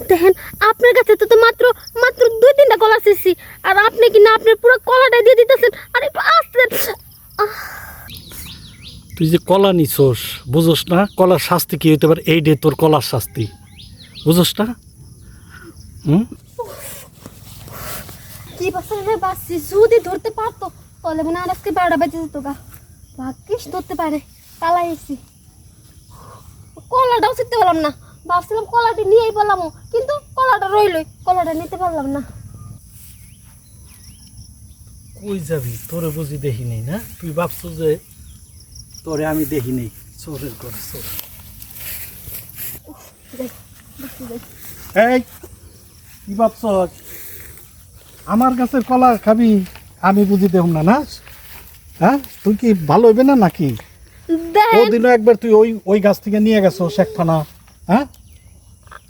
দেখেন আপনার কাছে তো মাত্র মাত্র 2-3টা কলা চেয়েছি, আর আপনি কি না আপনার পুরো কলাটা দিয়ে দিতেছেন। আর একটু আস্তে। তুই যে কলা নিছস বুঝোস না কলার শাস্তি কি হইতে পারে? এই ডে তোর কলার শাস্তি, বুঝোস না? কি বছরে বাসছি, যদি ধরতে পারতো তাহলে মনে আর আজকে 12টা বেজে যেত গা। ভাগ্যিস ধরতে পারে, পালাই এসছি। কলাটাও চিনতে পারলাম না, ভাবছিলাম কলাটি নিয়েই পেলাম, কিন্তু কলাটা রইলই, কলাটা নিতে পারলাম না। কই যাবি? তোরে বুঝি দেখি নেই না? তুই ভাবছো যে তোরে আমি দেখি নেই? চোরের করে চোর। এই কি ভাবছ আমার গাছের কলা খাবি আমি বুঝি দেখুন না? না হ্যাঁ, তুই কি ভালো হইবে না নাকি? ওদিনও একবার তুই ওই গাছ থেকে নিয়ে গেছো শেকফানা। হ্যাঁ,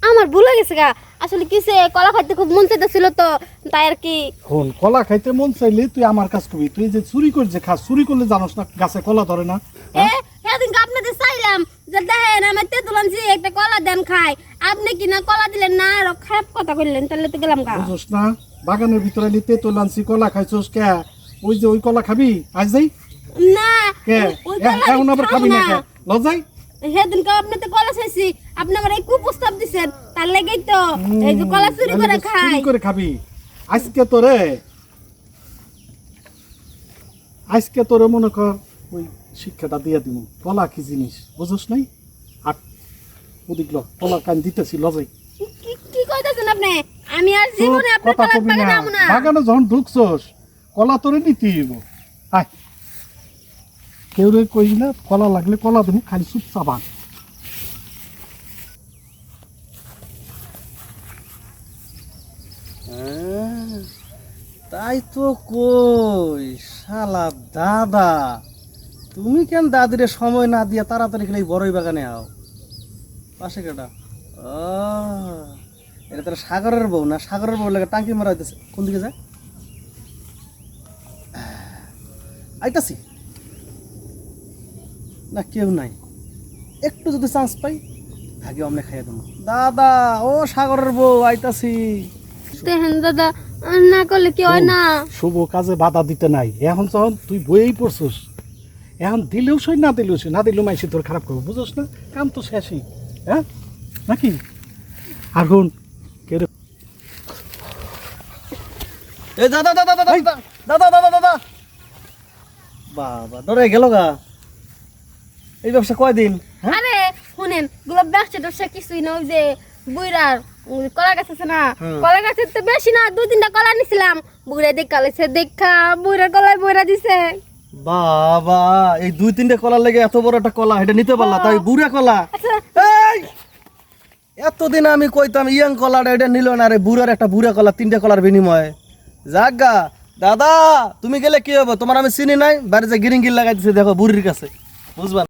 আমার ভুলে গেছে গা, আসলে কিসে কলা খাইতে খুব মন চাইতেছিল তো, তাই আর কি। শোন, কলা খাইতে মন চাইলে তুই আমার কাছ করবি। তুই যে চুরি করে যে খাস, চুরি করলে জানোস না গাছে কলা ধরে না? সেদিন আপনাদের চাইলাম যে দেখেন আমার তেঁতুল আনছি, একটা কলা দেন খাই, আপনি কি না কলা দিলেন না, আর খারাপ কথা কইলেন, তাহলে তো গেলাম গা। বুঝোস না বাগানের ভিতরে নিতে তো লানছি কলা খাইছোস কে? ওই যে ওই কলা খাবি আজ যাই না কে? এখন আবার খাবি না কে? লজাই সেদিন কে আপনি তো কলা চাইছি, আপনি আমার এই কুপ্রস্তাব দিছেন, তার লেগেই তো এই যে কলা চুরি করে খাই। চুরি করে খাবি? আজকে তোরে মনে কর ওই শিক্ষাটা দিয়ে দিব। কলা কি জিনিস বুঝোস নাই? আর ওদিক কলা কান দিতেছি লজাই। কি কইতাছেন আপনি? আমি আর জীবনে আপনার কলা বাগানে যাবো না। বাগানে যখন ঢুকছস কলা তোরে নিতে হইব। আয়, কেউ রে কই না কলা লাগলে কলা দেবো, খালি চুপচাপ আন। তাই তো কই শালা দাদা, তুমি কেন দাদিরে সময় না দিয়া তাড়াতাড়ি খেলে বড়ই বাগানে আও? পাশে কেটা? ও এটা তার সাগরের বউ না? সাগরের বউ লাগে টাঙ্কি মারা হইতেছে। কোন দিকে যায়? আইতাছি না, কেউ নাই। একটু যদি চান্স পাই ভাগে অমনে খাইয়া দেবো। দাদা ও সাগরের বউ আইতাছি। দেখেন দাদা, না করলে কি হয় না? শুভ কাজে বাধা দিতে নাই। এখন যখন তুই বইয়েই পড়ছস, এখন দিলেও সই না দিলেও সই, না দিলেও মাইসি তোর খারাপ করবো, বুঝোস না? কাম তো শেষই। হ্যাঁ নাকি? আর শুন, কেউ এই দাদা দাদা দাদা দাদা দাদা দাদা, বাবা ডরে গেল গা। এই ব্যবসা কয়দিন? আরে শুনেন, গোলাপ ব্যবসা কিছুই না, ওই যে বুইরার কলা গাছ আছে না, কলা গাছের তো বেশি না, 2-3টা কলা নিছিলাম, বুইরা দেখালেছে, দেখা বুইরার কলায় বইরা দিছে। বাবা এই 2-3টে কলার লেগে এত বড় একটা কলা এটা নিতে পারলা? তাই বুড়া কলা। এই এতদিন আমি কইতাম ইয়াং কলাটা এটা নিল না রে, বুড়ার একটা বুড়া কলা 3টে কলার বিনিময়ে। যাগা দাদা তুমি গেলে কি হবে? তোমার আমি চিনি নাই, বাইরে যে গিরিঙ্গির লাগাই দিছে দেখো বুড়ির কাছে, বুঝবা?